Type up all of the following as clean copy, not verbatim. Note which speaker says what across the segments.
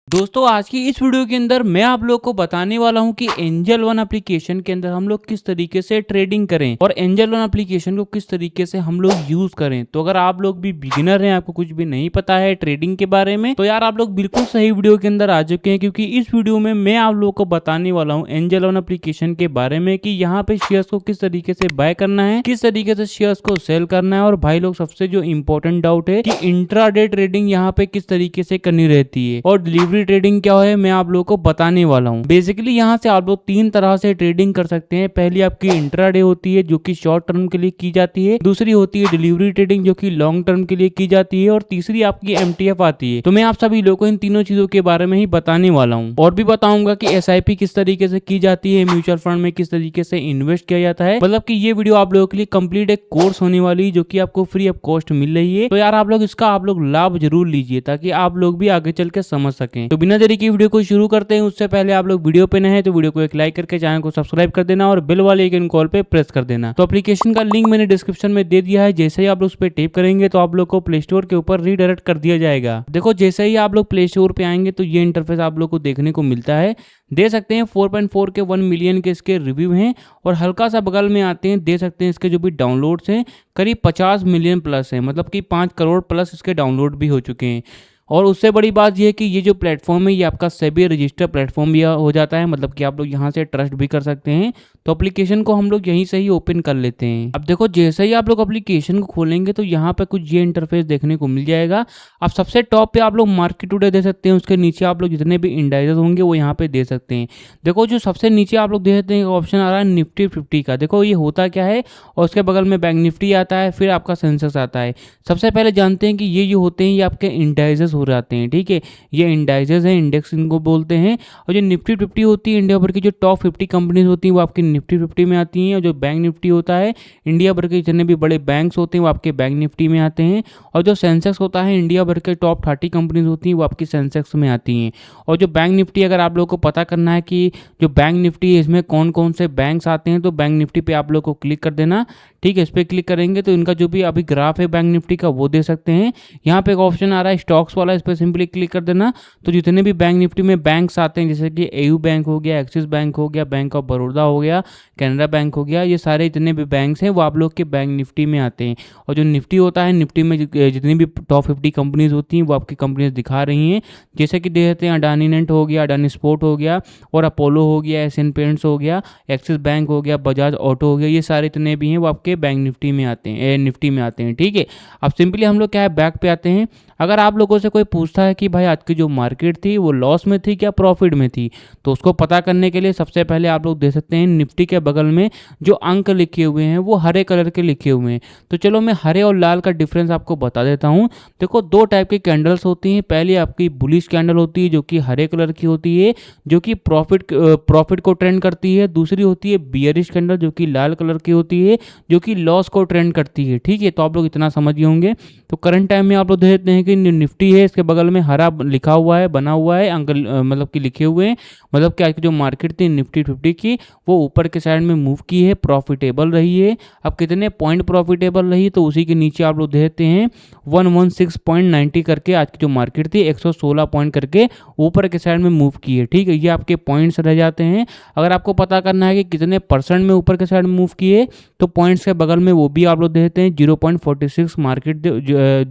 Speaker 1: दोस्तों आज की इस वीडियो के अंदर मैं आप लोग को बताने वाला हूं कि एंजल वन एप्लीकेशन के अंदर हम लोग किस तरीके से ट्रेडिंग करें और एंजल वन एप्लीकेशन को किस तरीके से हम लोग यूज करें। तो अगर आप लोग भी बिगिनर हैं, आपको कुछ भी नहीं पता है ट्रेडिंग के बारे में, तो यार आप लोग बिल्कुल सही वीडियो के अंदर आ चुके हैं, क्योंकि इस वीडियो में मैं आप लोग को बताने वाला हूँ एंजल वन एप्लीकेशन के बारे में कि यहाँ पे शेयर्स को किस तरीके से बाय करना है, किस तरीके से शेयर्स को सेल करना है। और भाई लोग सबसे जो इंपॉर्टेंट डाउट है कि इंट्राडे ट्रेडिंग यहाँ पे किस तरीके से करनी रहती है और डिलीवरी ट्रेडिंग क्या है, मैं आप लोगों को बताने वाला हूँ। बेसिकली यहाँ से आप लोग तीन तरह से ट्रेडिंग कर सकते हैं। पहली आपकी इंट्राडे होती है जो कि शॉर्ट टर्म के लिए की जाती है, दूसरी होती है डिलीवरी ट्रेडिंग जो कि लॉन्ग टर्म के लिए की जाती है, और तीसरी आपकी एमटीएफ आती है। तो मैं आप सभी लोगों को इन तीनों चीजों के बारे में ही बताने वाला हूँ, और भी बताऊंगा कि एसआईपी किस तरीके से की जाती है, म्यूचुअल फंड में किस तरीके से इन्वेस्ट किया जाता है। मतलब कि ये वीडियो आप लोगों के लिए कंप्लीट एक कोर्स होने वाली है जो कि आपको फ्री ऑफ कॉस्ट मिल रही है। तो यार आप लोग इसका आप लोग लाभ जरूर लीजिए ताकि आप लोग भी आगे चल के समझ सकें। तो बिना देरी की वीडियो को शुरू करते हैं। उससे पहले आप लोग वीडियो पे नए हैं तो वीडियो को एक लाइक करके चैनल को सब्सक्राइब कर देना और बेल वाले आइकन कॉल पे प्रेस कर देना। तो एप्लीकेशन का लिंक मैंने डिस्क्रिप्शन में दे दिया है, जैसे ही आप लोग उस पर टैप करेंगे तो आप लोग को प्ले स्टोर के ऊपर रीडायरेक्ट कर दिया जाएगा। देखो जैसे ही आप लोग प्ले स्टोर पे आएंगे तो ये इंटरफेस आप लोग को देखने को मिलता है। दे सकते हैं 4.4 के 1 मिलियन के इसके रिव्यू हैं, और हल्का सा बगल में आते हैं दे सकते हैं इसके जो भी डाउनलोड्स हैं करीब 50 मिलियन प्लस है, मतलब कि 5 करोड़ प्लस इसके डाउनलोड भी हो चुके हैं। और उससे बड़ी बात यह है कि ये जो प्लेटफॉर्म है ये आपका सेबी रजिस्टर प्लेटफॉर्म भी हो जाता है, मतलब कि आप लोग यहाँ से ट्रस्ट भी कर सकते हैं। तो एप्लीकेशन को हम लोग यहीं से ही ओपन कर लेते हैं। अब देखो जैसे ही आप लोग एप्लीकेशन को खोलेंगे तो यहाँ पे कुछ ये इंटरफेस देखने को मिल जाएगा। अब सबसे टॉप पे आप लोग मार्केट टुडे दे सकते हैं, उसके नीचे आप लोग जितने भी इंडाइसेस होंगे वो यहाँ पे दे सकते हैं। देखो जो सबसे नीचे आप लोग दे सकते हैं ऑप्शन आ रहा है निफ्टी 50 का। देखो ये होता क्या है, और उसके बगल में बैंक निफ्टी आता है, फिर आपका सेंसेक्स आता है। सबसे पहले जानते हैं कि ये जो होते हैं ये आपके इंडाइसेस हो जाते हैं, ठीक है। ये इंडाइसेस हैं, इंडेक्स इनको बोलते हैं। और जो निफ्टी 50 होती है इंडिया भर की जो टॉप 50 कंपनीज होती हैं वो आपकी निफ्टी 50 में आती हैं। और जो बैंक निफ्टी होता है इंडिया भर के जितने भी बड़े बैंक्स होते हैं वो आपके बैंक निफ्टी में आते हैं। और जो सेंसेक्स होता है इंडिया भर के टॉप 30 कंपनीज होती हैं वो आपकी सेंसेक्स में आती हैं। और जो बैंक निफ्टी अगर आप लोग को पता करना है कि जो बैंक निफ्टी है इसमें कौन कौन से बैंक्स आते हैं, तो बैंक निफ्टी पे आप लोग को क्लिक कर देना, ठीक है। इस पर क्लिक करेंगे तो इनका जो भी अभी ग्राफ है बैंक निफ्टी का वो दे सकते हैं। यहाँ पे एक ऑप्शन आ रहा है स्टॉक्स वाला, इस पर सिंपली क्लिक कर देना। तो जितने भी बैंक निफ्टी में बैंक्स आते हैं जैसे कि एयू बैंक हो गया, एक्सिस बैंक हो गया, बैंक ऑफ बड़ौदा हो गया, कैनरा बैंक हो गया, ये सारे जितने भी बैंक्स हैं वो आप लोग के बैंक निफ्टी में आते हैं। और जो निफ्टी होता है निफ्टी में जितनी भी टॉप 50 कंपनीज होती हैं वो आपकी कंपनीज दिखा रही हैं, जैसे कि देते हैं अडानी नेट हो गया, अडानी स्पोर्ट हो गया, और अपोलो हो गया, एशियन पेंट्स हो गया, एक्सिस बैंक हो गया, बजाज ऑटो हो गया, ये सारे जितने भी हैं वो आपके बैंक निफ्टी में आते हैं, निफ्टी में आते हैं, ठीक है। अब सिंपली हम लोग क्या है बैक पे आते हैं। अगर आप लोगों से कोई पूछता है कि भाई आज की जो मार्केट थी वो लॉस में थी क्या प्रॉफिट में थी, तो उसको पता करने के लिए सबसे पहले आप लोग दे सकते हैं निफ्टी के बगल में जो अंक लिखे हुए हैं वो हरे कलर के लिखे हुए हैं। तो चलो मैं हरे और लाल का डिफरेंस आपको बता देता हूँ। देखो दो टाइप की कैंडल्स होती हैं। पहली आपकी बुलिश कैंडल होती है जो कि हरे कलर की होती है, जो कि प्रॉफिट को ट्रेंड करती है। दूसरी होती है बियरिश कैंडल जो कि लाल कलर की होती है, जो कि लॉस को ट्रेंड करती है, ठीक है। तो आप लोग इतना समझ गए होंगे। तो करंट टाइम में आप लोग देख सकते हैं कि निफ्टी है, इसके बगल में हरा लिखा हुआ है, बना हुआ है अंकल, मतलब कि लिखे हुए हैं। मतलब कि आज की जो मार्केट थी निफ्टी 50 की वो ऊपर के साइड में मूव की है, प्रॉफिटेबल रही है। अब कितने पॉइंट प्रॉफिटेबल रही, तो उसी के नीचे आप लोग देखते हैं 116.90 करके आज की जो मार्केट थी 116 पॉइंट करके ऊपर के साइड में मूव की है, ठीक है। ये आपके पॉइंट्स रह जाते हैं। अगर आपको पता करना है कि कितने परसेंट में ऊपर के साइड में मूव किए, तो पॉइंट्स के बगल में वो भी आप लोग देखते हैं 0.46 मार्केट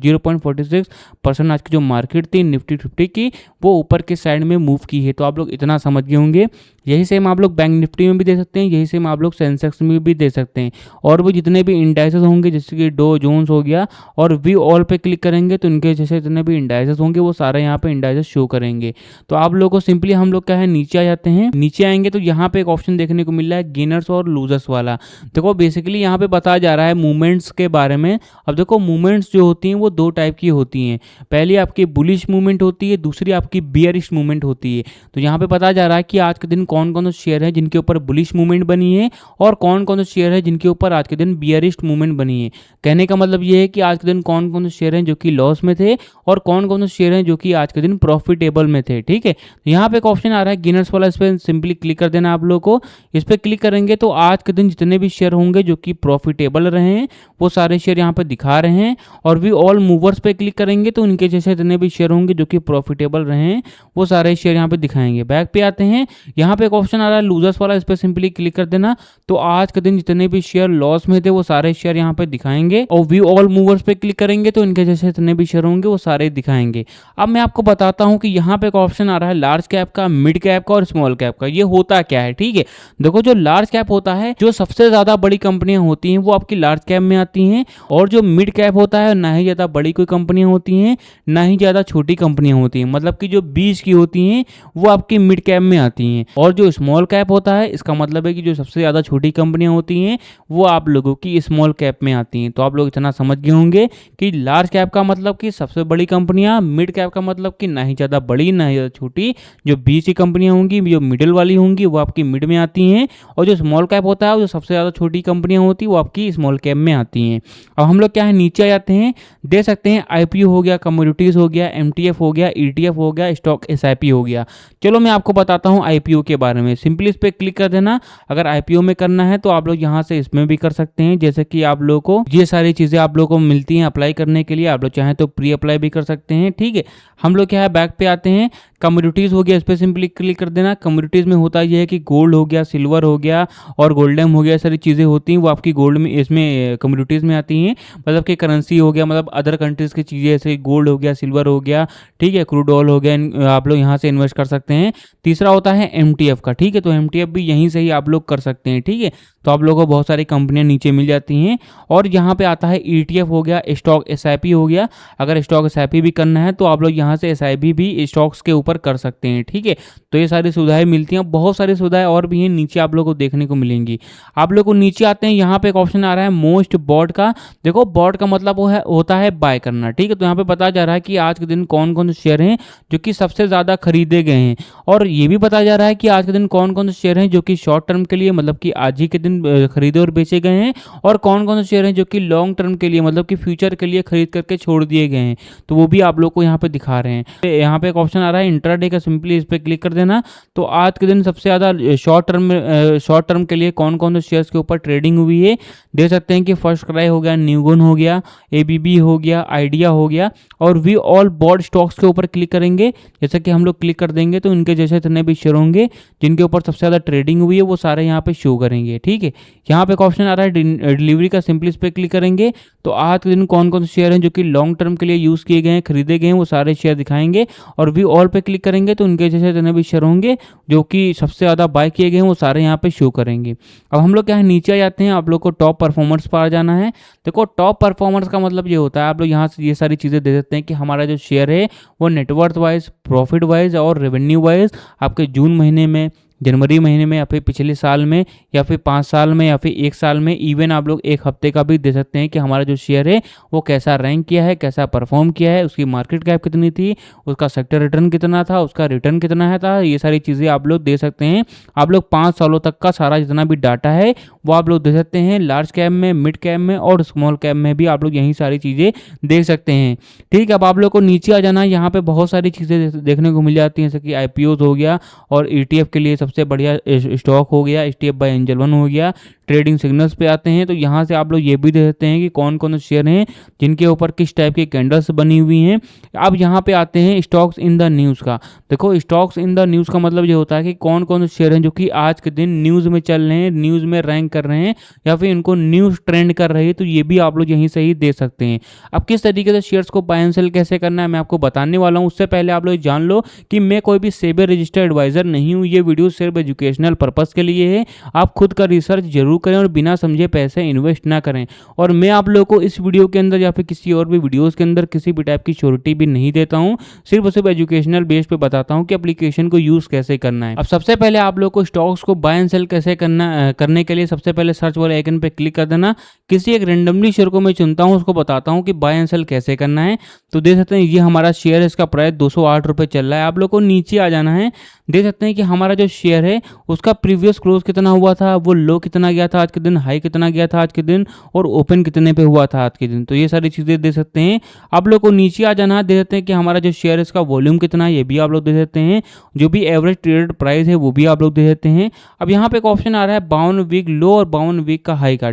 Speaker 1: 0.46% आज की जो मार्केट थी निफ्टी 50 की वो ऊपर के साइड में मूव की है। तो आप लोग इतना समझ गए होंगे। यही सेम आप लोग बैंक निफ्टी में भी दे सकते हैं, यही सेम आप लोग सेंसेक्स में भी दे सकते हैं। और वो जितने भी इंडाइसेस होंगे जैसे कि डो जोन्स हो गया, और वी ऑल पे क्लिक करेंगे तो इनके जैसे जितने भी इंडाइसेस होंगे वो सारे यहाँ पे इंडाइसेस शो करेंगे। तो आप लोगों को सिंपली हम लोग क्या है नीचे आ जाते हैं। नीचे आएंगे तो यहाँ पे एक ऑप्शन देखने को मिल रहा है गेनर्स और लूजर्स वाला। देखो बेसिकली यहाँ पे बताया जा रहा है मूवमेंट्स के बारे में। अब देखो मूवमेंट्स जो होती हैं वो दो टाइप की होती हैं। पहली आपकी बुलिश मूवमेंट होती है, दूसरी आपकी बियरिश मूवमेंट होती है। तो यहाँ पे बताया जा रहा है कि आज के दिन कौन कौन से शेयर है जिनके ऊपर बुलिश मूवमेंट बनी है और कौन कौन से शेयर है जिनके ऊपर आज के दिन बियरिश मूवमेंट बनी है। कहने का मतलब ये है कि आज के दिन कौन कौन से शेयर हैं जो कि लॉस में थे और कौन कौन से शेयर हैं जो कि आज के दिन प्रॉफिटेबल में थे। ठीक है, यहाँ पे एक ऑप्शन आ रहा है गेनर्स वाला, इस पर सिंपली क्लिक कर देना आप लोगों को। इस पर क्लिक करेंगे तो आज के दिन जितने भी शेयर होंगे जो कि प्रॉफिटेबल रहे हैं वो सारे शेयर यहाँ पे दिखा रहे हैं। और वी ऑल मूवर्स पे क्लिक करेंगे तो उनके जैसे जितने भी शेयर होंगे जो कि प्रॉफिटेबल रहे हैं वो सारे शेयर यहाँ पे दिखाएंगे। बैक पे आते हैं, यहाँ पे एक ऑप्शन आ रहा है लूजर्स वाला, इस पर सिंपली क्लिक कर देना तो आज के दिन जितने भी शेयर लॉस में थे वो सारे शेयर यहाँ पे दिखाएंगे। और वी ऑल मूवर्स पे क्लिक करेंगे तो इनके जैसे जितने भी शेयर होंगे वो सारे दिखाएंगे। अब मैं आपको बताता हूँ कि यहाँ पे एक ऑप्शन आ रहा है लार्ज कैप का, मिड कैप का और स्मॉल कैप का। ये होता क्या है? ठीक है, देखो जो लार्ज कैप होता है, जो सबसे ज्यादा बड़ी कंपनियां होती हैं वो आपकी लार्ज कैप में आती हैं। और जो मिड कैप होता है ना ही ज्यादा बड़ी कोई कंपनियां होती हैं ना ही ज्यादा छोटी कंपनियां होती हैं, मतलब कि जो 20 की होती हैं वो आपकी मिड कैप में आती हैं। और जो स्मॉल कैप होता है इसका मतलब है कि जो सबसे ज्यादा छोटी कंपनियां होती हैं वो आप लोगों की स्मॉल कैप में आती हैं। तो आप लोग इतना समझ गए होंगे कि लार्ज कैप का मतलब कि सबसे बड़ी कंपनियां, मिड कैप का मतलब कि ना ही ज्यादा बड़ी ना ही ज्यादा छोटी, जो 20 की कंपनियां होंगी, जो मिडिल वाली होंगी वो आपकी मिड में आती हैं। और जो स्मॉल कैप होता है, जो सबसे ज्यादा छोटी कंपनियां होती है वो आपकी स्मॉल कैप में आती हैं। अब हम लोग क्या है नीचे आ जाते हैं, देख सकते हैं आईपीओ हो गया, कमोडिटीज हो गया, एमटीएफ हो गया, ईटीएफ हो गया, स्टॉक एसआईपी हो गया। चलो मैं आपको बताता हूं आईपीओ के बारे में। सिंपली इस पर क्लिक कर देना। अगर आईपीओ में करना है तो आप लोग यहां से इसमें भी कर सकते हैं, जैसे कि आप लोगों को ये सारी चीजें आप लोगों को मिलती हैं अप्लाई करने के लिए। आप लोग चाहें तो प्री अप्लाई भी कर सकते हैं। ठीक है, हम लोग क्या है बैक पे आते हैं, कमोडिटीज हो गया, इस पर सिंपली क्लिक कर देना। कमोडिटीज में होता यह है कि गोल्ड हो गया, सिल्वर हो गया और गोल्डन हो गया, सारी चीज़ें होती हैं वो आपकी गोल्ड में, इसमें कमोडिटीज़ में आती हैं। मतलब कि करेंसी हो गया, मतलब अदर कंट्रीज़ की चीज़ें, जैसे गोल्ड हो गया, सिल्वर हो गया, ठीक है, क्रूड ऑयल हो गया, आप लोग यहाँ से इन्वेस्ट कर सकते हैं। तीसरा होता है एमटीएफ का। ठीक है, तो एमटीएफ भी यहीं से ही आप लोग कर सकते हैं। ठीक है, तो आप लोगों को बहुत सारी कंपनियां नीचे मिल जाती हैं। और यहाँ पे आता है ईटीएफ हो गया, स्टॉक एसआईपी हो गया। अगर स्टॉक एसआईपी भी करना है तो आप लोग यहाँ से एसआईपी भी स्टॉक्स के ऊपर कर सकते हैं। ठीक है, तो ये सारी सुविधाएं मिलती हैं। बहुत सारी सुविधाएं और भी हैं, नीचे आप लोग को देखने को मिलेंगी। आप लोग को नीचे आते हैं, यहाँ पे एक ऑप्शन आ रहा है मोस्ट बॉट का। देखो बॉट का मतलब वो है होता है बाय करना। ठीक है, तो यहाँ पे बताया जा रहा है कि आज के दिन कौन कौन से शेयर हैं जो कि सबसे ज्यादा खरीदे गए हैं। और ये भी बताया जा रहा है कि आज के दिन कौन कौन से शेयर हैं जो कि शॉर्ट टर्म के लिए, मतलब कि आज ही के दिन खरीदे और बेचे गए हैं। और कौन कौन से शेयर हैं जो कि लॉन्ग टर्म के लिए, मतलब कि फ्यूचर के लिए खरीद करके छोड़ दिए गए हैं। तो वो भी आप लोग को यहाँ पे दिखा रहे हैं। यहाँ पे एक ऑप्शन आ रहा है इंट्राडे का, सिंपली इस पर क्लिक कर देना। तो आज के दिन सबसे ज्यादा शॉर्ट टर्म के लिए कौन कौन से शेयर्स के ऊपर ट्रेडिंग हुई है देख सकते हैं कि फर्स्ट क्राई हो गया, न्यूगन हो गया, एबीबी हो गया, आइडिया हो गया। और वी ऑल बॉट स्टॉक्स के ऊपर क्लिक करेंगे, जैसे कि हम लोग क्लिक कर देंगे तो इनके जैसे जितने भी शेयर होंगे जिनके ऊपर सबसे ज्यादा ट्रेडिंग हुई है वो सारे यहाँ पे शो करेंगे। ठीक है, यहाँ पे एक ऑप्शन आ रहा है डिलीवरी का, सिंपली इस पर क्लिक करेंगे तो आज के दिन कौन कौन से शेयर हैं जो कि लॉन्ग टर्म के लिए यूज किए गए हैं, खरीदे गए हैं, वो सारे शेयर दिखाएंगे। और वी ऑल पे क्लिक करेंगे तो उनके जैसे जितने भी शेयर होंगे जो कि सबसे ज्यादा बाय किए गए हैं वो सारे यहाँ पे शो करेंगे। अब हम लोग क्या है नीचे आ जाते हैं, आप लोग को टॉप परफॉर्मर्स पर आ जाना है। देखो टॉप परफॉर्मर्स का मतलब ये होता है, आप लोग यहाँ से ये सारी चीजें दे सकते हैं कि हमारा जो शेयर है वो नेटवर्थ वाइज, प्रॉफिट वाइज और रेवेन्यू वाइज आपके जून महीने में, जनवरी महीने में, या फिर पिछले साल में, या फिर 5 साल में, या फिर 1 साल में, इवन आप लोग 1 हफ्ते का भी दे सकते हैं कि हमारा जो शेयर है वो कैसा रैंक किया है, कैसा परफॉर्म किया है, उसकी मार्केट कैप कितनी थी, उसका सेक्टर रिटर्न कितना था, उसका रिटर्न कितना है था। ये सारी चीज़ें आप लोग दे सकते हैं। आप लोग 5 सालों तक का सारा जितना भी डाटा है वो आप लोग दे सकते हैं। लार्ज कैप में, मिड कैप में और स्मॉल कैप में भी आप लोग यही सारी चीज़ें देख सकते हैं। ठीक है, अब आप लोग को नीचे आ जाना, यहाँ पे बहुत सारी चीज़ें देखने को मिल जाती हैं, जैसे कि आईपीओ हो गया और ईटीएफ के लिए सबसे बढ़िया स्टॉक हो गया, एचटीएफ बाय एंजल वन हो गया। ट्रेडिंग सिग्नल्स पे आते हैं तो यहाँ से आप लोग ये भी देख सकते हैं कि कौन कौन से शेयर हैं जिनके ऊपर किस टाइप की कैंडल्स बनी हुई हैं। अब यहाँ पे आते हैं स्टॉक्स इन द न्यूज़ का। देखो स्टॉक्स इन द न्यूज़ का मतलब ये होता है कि कौन कौन से शेयर हैं जो कि आज के दिन न्यूज़ में चल रहे हैं, न्यूज़ में रैंक कर रहे हैं या फिर इनको न्यूज़ ट्रेंड कर रही है, तो ये भी आप लोग यहीं से ही देख सकते हैं। अब किस तरीके से शेयर्स को बाय एंड सेल कैसे करना है मैं आपको बताने वाला हूँ। उससे पहले आप लोग जान लो कि मैं कोई भी सेबी रजिस्टर्ड एडवाइजर नहीं हूँ। ये वीडियो सिर्फ एजुकेशनल पर्पस के लिए है। आप खुद का रिसर्च जरूर करें और बिना समझे पैसे इन्वेस्ट ना करें। और मैं आप लोगों को इस वीडियो के अंदर या फिर किसी और भी वीडियोस के अंदर किसी भी टाइप की श्योरिटी भी नहीं देता हूं, सिर्फ और सिर्फ एजुकेशनल बेस पे बताता हूं कि एप्लीकेशन को यूज कैसे करना है। अब सबसे पहले आप लोग को स्टॉक्स को बाय एंड सेल कैसे करने के लिए सबसे पहले सर्च वाले आइकन पे क्लिक कर देना। किसी एक रेंडमली शेयर को मैं चुनता हूं, उसको बताता हूं कि बाय एंड सेल कैसे करना है। तो देख सकते हैं ये हमारा शेयर है, इसका प्राइस 208 रुपये चल रहा है। आप लोग को नीचे आ जाना है, देख सकते हैं कि हमारा जो शेयर शेयर है उसका प्रीवियस क्लोज कितना हुआ था, वो लो कितना गया था आज के दिन, हाई कितना गया था आज के दिन, और ओपन कितने पे हुआ था आज के दिन। तो ये सारी चीज़ें दे सकते हैं। आप लोग को नीचे आ जाना, दे देते हैं कि हमारा जो शेयर है इसका वॉल्यूम कितना है, ये भी आप लोग दे देते हैं। जो भी एवरेज ट्रेडेड प्राइस है वो भी आप लोग दे देते हैं। अब यहाँ पे एक ऑप्शन आ रहा है 52 वीक लो और 52 वीक का हाई का,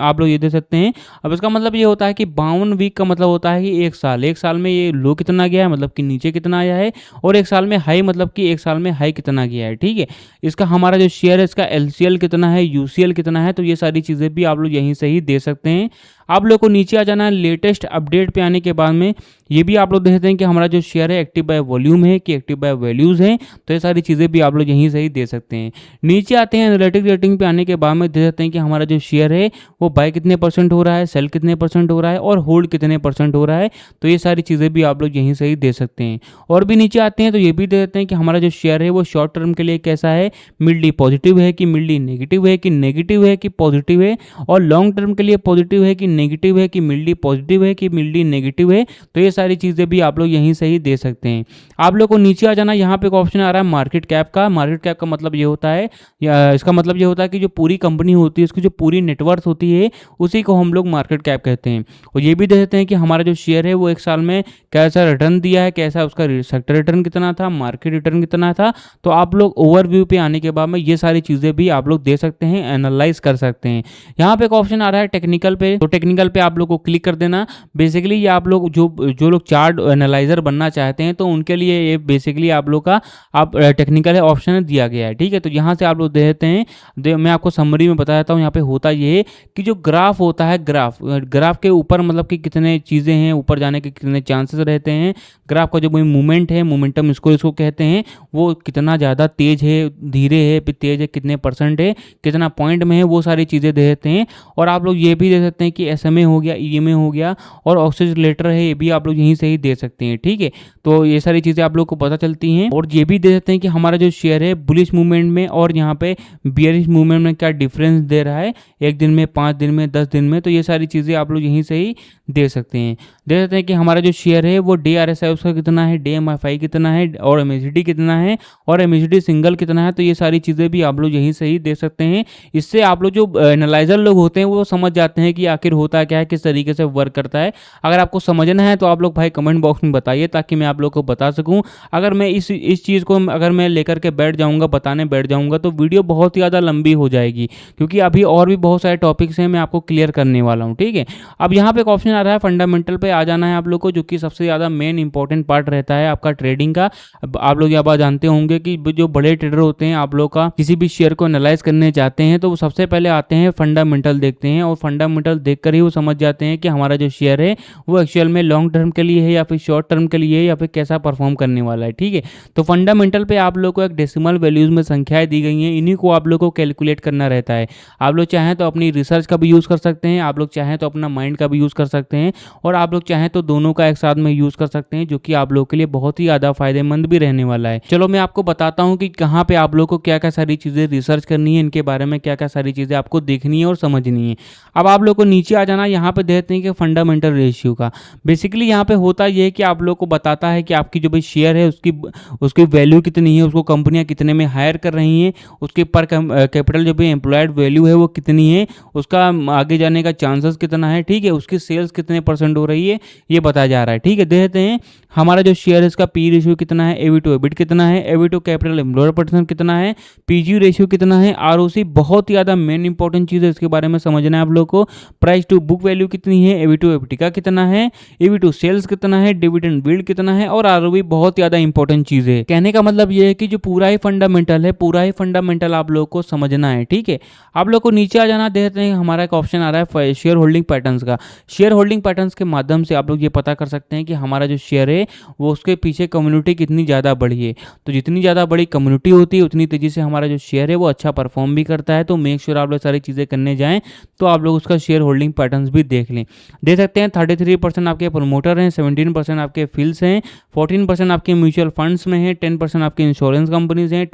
Speaker 1: आप लोग ये दे सकते हैं। अब इसका मतलब ये होता है कि 52 वीक का मतलब होता है कि एक साल में ये लो कितना गया है, मतलब कि नीचे कितना आया है, और एक साल में हाई मतलब कि एक साल में हाई कितना गया है। ठीक है, इसका हमारा जो शेयर है इसका LCL कितना है, UCL कितना है, तो ये सारी चीज़ें भी आप लोग यहीं से ही दे सकते हैं। आप लोग को नीचे आ जाना है, लेटेस्ट अपडेट पे आने के बाद में ये भी आप लोग देखते हैं कि हमारा जो शेयर है एक्टिव बाय वॉल्यूम है कि एक्टिव बाय वैल्यूज़ है, तो ये सारी चीज़ें भी आप लोग यहीं से ही दे सकते हैं। नीचे आते हैं एनालिटिक रेटिंग पे आने के बाद में दे सकते हैं कि हमारा जो शेयर है वो बाय कितने % हो रहा है, सेल कितने % हो रहा है, और होल्ड कितने % हो रहा है, तो ये सारी चीज़ें भी आप लोग यहीं से ही दे सकते हैं। और भी नीचे आते हैं तो ये भी दे देते हैं कि हमारा जो शेयर है वो शॉर्ट टर्म के लिए कैसा है, मिल्डी पॉजिटिव है कि मिल्डी नेगेटिव है, कि नेगेटिव है कि पॉजिटिव है, और लॉन्ग टर्म के लिए पॉजिटिव है कि नेगेटिव है, कि मिल्डी पॉजिटिव है कि मिल्डी नेगेटिव है, तो ये सारी चीज़ें भी आप लोग यहीं से ही दे सकते हैं। आप लोग को नीचे आ जाना, यहाँ पे एक ऑप्शन आ रहा है मार्केट कैप का। मार्केट कैप का मतलब ये होता है, इसका मतलब ये होता है कि जो पूरी कंपनी होती है उसकी जो पूरी नेटवर्थ होती है उसी को हम लोग मार्केट कैप कहते हैं। और ये भी देते हैं कि हमारा जो शेयर है वो एक साल में कैसा रिटर्न दिया है, कैसा उसका सेक्टर रिटर्न कितना था, मार्केट रिटर्न कितना था। तो आप लोग ओवरव्यू पे आने के बाद में ये सारी चीज़ें भी आप लोग दे सकते हैं, एनालाइज कर सकते हैं। यहाँ पे एक ऑप्शन आ रहा है टेक्निकल पे, तो टेक्निकल पे आप लोग को क्लिक कर देना। बेसिकली ये आप लोग जो लोग चार्ट एनालाइजर बनना चाहते हैं तो उनके लिए ये बेसिकली आप लोग का टेक्निकल ऑप्शन दिया गया है। ठीक है, तो यहाँ से आप लोग दे देते हैं। मैं आपको समरी में बता देता हूँ। यहाँ पे होता ये है कि जो ग्राफ होता है, ग्राफ के ऊपर मतलब कि कितने चीज़ें हैं, ऊपर जाने के कितने चांसेस रहते हैं, ग्राफ का जो मूवमेंट है, मोमेंटम इसको कहते हैं, वो कितना ज़्यादा तेज है, धीरे है, फिर तेज है, कितने % है, कितना पॉइंट में है, वो सारी चीज़ें दे देते हैं। और आप लोग ये भी दे सकते हैं कि SMA हो गया, EMA हो गया, और ऑक्सीजलेटर है, ये भी आप लोग यहीं से ही दे सकते हैं। ठीक है, तो ये सारी चीज़ें आप लोग को पता चलती हैं। और ये भी दे सकते हैं कि हमारा जो शेयर है बुलिश मूवमेंट में और यहाँ पे बियरिश मूवमेंट में क्या डिफरेंस दे रहा है, 1 दिन में, 5 दिन में, 10 दिन में, तो ये सारी चीज़ें आप लोग यहीं से ही दे सकते हैं। दे सकते हैं कि हमारा जो शेयर है वो DRSI उसका कितना है, DMFI कितना है, और MACD कितना है, और MACD सिंगल कितना है, तो ये सारी चीज़ें भी आप लोग यहीं से ही दे सकते हैं। इससे आप लोग जो एनालाइजर लोग होते हैं वो समझ जाते हैं कि आखिर होता क्या है, किस तरीके से वर्क करता है। अगर आपको समझना है तो आप लोग भाई कमेंट बॉक्स में बताइए, ताकि मैं आप लोग को बता सकूं। अगर मैं इस चीज़ को अगर मैं लेकर के बैठ जाऊंगा, बताने बैठ जाऊंगा, तो वीडियो बहुत ही ज़्यादा लंबी हो जाएगी, क्योंकि अभी और भी बहुत सारे टॉपिक्स हैं मैं आपको क्लियर करने वाला हूँ। ठीक है, अब यहाँ पे एक ऑप्शन आ रहा है फंडामेंटल पे आ जाना है आप लोग को, जो कि सबसे ज़्यादा मेन इंपॉर्टेंट पार्ट रहता है आपका ट्रेडिंग का। आप लोग यहाँ बात जानते होंगे कि जो बड़े ट्रेडर होते हैं, आप लोग का किसी भी शेयर को एनालाइज करने जाते हैं तो वो सबसे पहले आते हैं फंडामेंटल देखते हैं, और फंडामेंटल देखकर ही वो समझ जाते हैं कि हमारा जो शेयर है वो एक्चुअल में लॉन्ग टर्म के लिए है या फिर शॉर्ट टर्म के लिए है, या फिर कैसा परफॉर्म करने वाला है। ठीक है, तो फंडामेंटल पे आप लोग को एक डेसिमल वैल्यूज में संख्याएं दी गई हैं, इन्हीं को आप लोग को कैलकुलेट करना रहता है। आप लोग चाहें तो अपनी रिसर्च का भी यूज़ कर सकते हैं, आप लोग चाहें तो अपना माइंड का भी यूज़ कर सकते हैं, और आप लोग चाहें तो दोनों का एक साथ में यूज़ कर सकते हैं, जो कि आप लोग के लिए बहुत ही ज़्यादा फायदेमंद भी रहने वाला है। चलो मैं आपको बताता हूँ कि कहाँ पे आप लोग को क्या क्या सारी चीज़ें रिसर्च करनी है, इनके बारे में क्या क्या सारी चीज़ें आपको देखनी है और समझनी है। अब आप लोग को नीचे आ जाना, यहाँ पे देखते हैं कि फंडामेंटल रेशियो का बेसिकली यहाँ पे होता ये है कि आप लोग को बताता है कि आपकी जो भी शेयर है उसकी वैल्यू कितनी है, उसको कंपनियां कितने में हायर कर रही हैं, उसके पर कैपिटल जो भी एम्प्लॉयड वैल्यू है वो कितनी है, उसका आगे जाने का चांसेस कितना है। ठीक है, उसकी सेल्स कितने % हो रही है, ये बताया जा रहा है। ठीक है, देखते हैं हमारा जो शेयर है इसका पी रेशियो कितना है, EV to EBIT कितना है, EV to कैपिटल एम्प्लॉयड % कितना है, PG रेशियो कितना है, ROC बहुत ही ज़्यादा मेन इंपॉर्टेंट चीज़ है, इसके बारे में समझना है आप लोग को। प्राइस टू बुक वैल्यू कितनी है, EV to EBITDA कितना है, EV to सेल्स कितना है, डिविडेंड यील्ड कितना है, और ROE बहुत ज़्यादा इंपॉर्टेंट चीज़ है। कहने का मतलब ये है कि जो पूरा ही फंडामेंटल है, पूरा ही फंडामेंटल आप लोग को समझना है। ठीक है, आप लोग को नीचे आ जाना, देखते हैं हमारा एक ऑप्शन आ रहा है शेयर होल्डिंग पैटर्न्स का। शेयर होल्डिंग पैटर्न्स के माध्यम से आप लोग ये पता कर सकते हैं कि हमारा जो शेयर है वो उसके पीछे कम्युनिटी कितनी ज़्यादा बड़ी है। तो जितनी ज़्यादा बड़ी कम्युनिटी होती है उतनी तेज़ी से हमारा जो शेयर है वो अच्छा परफॉर्म भी करता है। तो मेक श्योर आप लोग सारी चीज़ें करने जाएँ तो आप लोग उसका शेयर होल्डिंग पैटर्न्स भी देख लें। देख सकते हैं 33% आपके प्रमोटर हैं, 17% आपके फील्ड्स हैं, 14% आपके म्यूचुअल फंड्स में हैं, 10% आपके इंश्योरेंस कंपनीज हैं,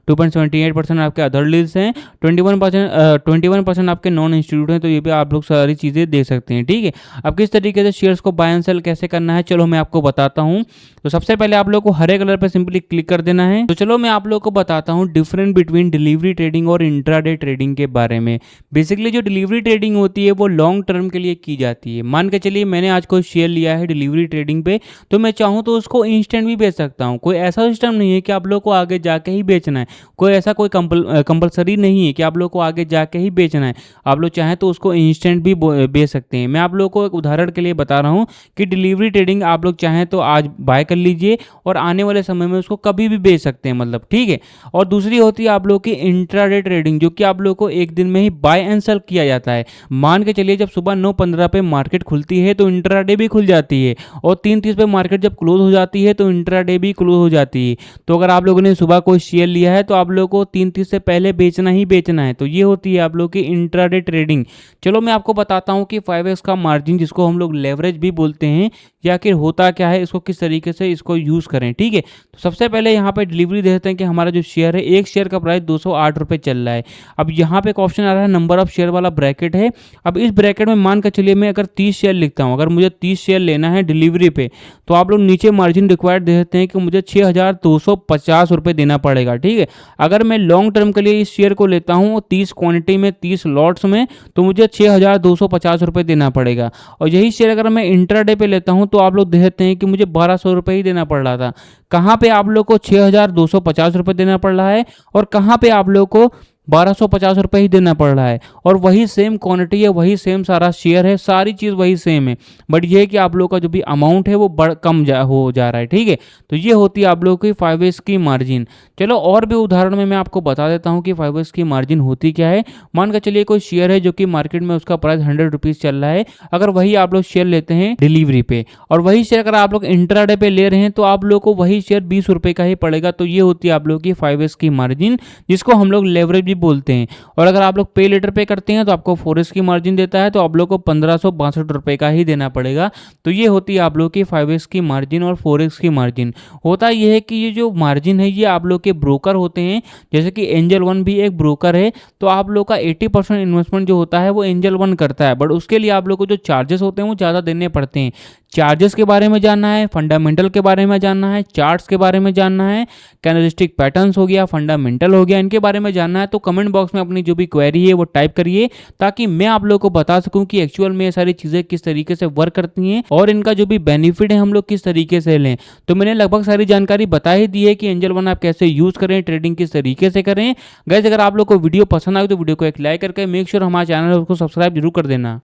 Speaker 1: 2.78% आपके अदर लीड्स हैं, 21% आपके नॉन इंस्टीट्यूट हैं। तो ये भी आप लोग सारी चीज़ें देख सकते हैं, ठीक है। अब किस तरीके से शेयर्स को बाय एंड सेल कैसे करना है, चलो मैं आपको बताता हूँ। तो सबसे पहले आप लोग को हरे कलर पर सिंपली क्लिक कर देना है। तो चलो मैं आप लोग को बताता हूँ डिफरेंट बिटवीन डिलीवरी ट्रेडिंग और इंट्राडे ट्रेडिंग के बारे में। बेसिकली जो डिलीवरी ट्रेडिंग होती है वो लॉन्ग टर्म के लिए की जाती है। मान के चलिए मैंने आज कोई शेयर लिया है डिलीवरी ट्रेडिंग पे, तो मैं चाहूँ तो उसको इंस्टेंट भी बेच सकता हूँ। कोई ऐसा सिस्टम नहीं है कि आप लोग को आगे जाके ही बेचना है, कोई ऐसा कोई कंपलसरी नहीं है कि आप लोग को आगे जाके ही बेचना है। आप लोग चाहें तो उसको इंस्टेंट भी बेच सकते हैं। मैं आप लोग को एक उदाहरण के लिए बता रहा हूँ कि डिलीवरी ट्रेडिंग आप लोग चाहें तो आज बाय कर लीजिए और आने वाले समय में उसको कभी भी बेच सकते हैं, मतलब ठीक है। और दूसरी होती है आप लोग की इंट्राडे ट्रेडिंग, जो कि आप लोग को एक दिन में ही बाय एंड सेल किया जाता है। मान के चलिए जब सुबह 9:15 पे मार्केट खुलती है तो इंट्राडे भी खुल जाती है, और 3:30 पे मार्केट जब क्लोज हो जाती है तो इंट्राडे भी क्लोज हो जाती है। तो अगर आप लोगों ने सुबह कोई शेयर लिया है तो आप लोग को 3:30 से पहले बेचना ही बेचना है। तो ये होती है आप लोग की इंट्राडे ट्रेडिंग। चलो मैं आपको बताता हूँ कि 5x का मार्जिन, जिसको हम लोग लेवरेज भी बोलते हैं, या आखिर होता क्या है, इसको किस तरीके से इसको यूज़ करें, ठीक है। तो सबसे पहले यहाँ पे डिलीवरी देते हैं कि हमारा जो शेयर है, एक शेयर का प्राइस 208 रुपये चल रहा है। अब यहाँ पे एक ऑप्शन आ रहा है नंबर ऑफ शेयर वाला ब्रैकेट है। अब इस ब्रैकेट में मान कर चलिए मैं अगर 30 शेयर लिखता हूँ, अगर मुझे 30 शेयर लेना है डिलीवरी पे, तो आप लोग नीचे मार्जिन रिक्वायर्ड दे देते हैं कि मुझे 6,250 रुपये देना पड़ेगा, ठीक है। अगर मैं लॉन्ग टर्म के लिए इस शेयर को लेता हूँ 30 क्वांटिटी में 30 लॉट्स में, तो मुझे 6,250 रुपये देना पड़ेगा। और यही शेयर अगर मैं इंट्राडे पे लेता हूँ तो आप लोग देखते हैं कि मुझे 1,200 रुपये ही देना पड़ रहा था। कहाँ पे आप लोग को 6,250 रुपये देना पड़ रहा है और कहाँ पे आप लोग को 1,250 रुपये ही देना पड़ रहा है, और वही सेम क्वांटिटी है, वही सेम सारा शेयर है, सारी चीज़ वही सेम है। बट ये है कि आप लोग का जो भी अमाउंट है वो कम हो जा रहा है, ठीक है। तो ये होती है आप लोग की 5x की मार्जिन। चलो और भी उदाहरण में मैं आपको बता देता हूँ कि 5x की मार्जिन होती क्या है। मान कर चलिए कोई शेयर है जो कि मार्केट में उसका प्राइस 100 रुपीज़ चल रहा है। अगर वही आप लोग शेयर लेते हैं डिलीवरी पे, और वही शेयर अगर आप लोग इंट्राडे पे ले रहे हैं, तो आप लोग को वही शेयर 20 रुपये का ही पड़ेगा। तो ये होती है आप लोग की 5x की मार्जिन, जिसको हम लोग लेवरेज बोलते हैं। और अगर आप लोग पे लेटर पे करते हैं तो आपको 4x की मार्जिन देता है, तो आप लोग को 1,562 रुपये का ही देना पड़ेगा। तो ये होती है आप लोग की 5x की मार्जिन और 4x की मार्जिन। होता यह है कि ये जो मार्जिन है ये आप लोग के ब्रोकर होते हैं, जैसे कि एंजल वन भी एक ब्रोकर है। तो आप लोग का 80% इन्वेस्टमेंट जो होता है वो एंजल वन करता है, बट उसके लिए आप लोग को जो चार्जेस होते हैं वो ज़्यादा देने पड़ते हैं। चार्जेस के बारे में जानना है, फंडामेंटल के बारे में जानना है, चार्ट्स के बारे में जानना है, कैंडलस्टिक पैटर्न्स हो गया, फंडामेंटल हो गया, इनके बारे में जानना है, तो कमेंट बॉक्स में अपनी जो भी क्वेरी है वो टाइप करिए, ताकि मैं आप लोग को बता सकूं कि एक्चुअल में ये सारी चीज़ें किस तरीके से वर्क करती हैं और इनका जो भी बेनिफिट है हम लोग किस तरीके से लें। तो मैंने लगभग सारी जानकारी बता ही दी है कि एंजल वन आप कैसे यूज़ करें, ट्रेडिंग किस तरीके से करें। गाइस अगर आप लोग को वीडियो पसंद आए तो वीडियो को एक लाइक करके मेक श्योर हमारे चैनल को सब्सक्राइब जरूर कर देना।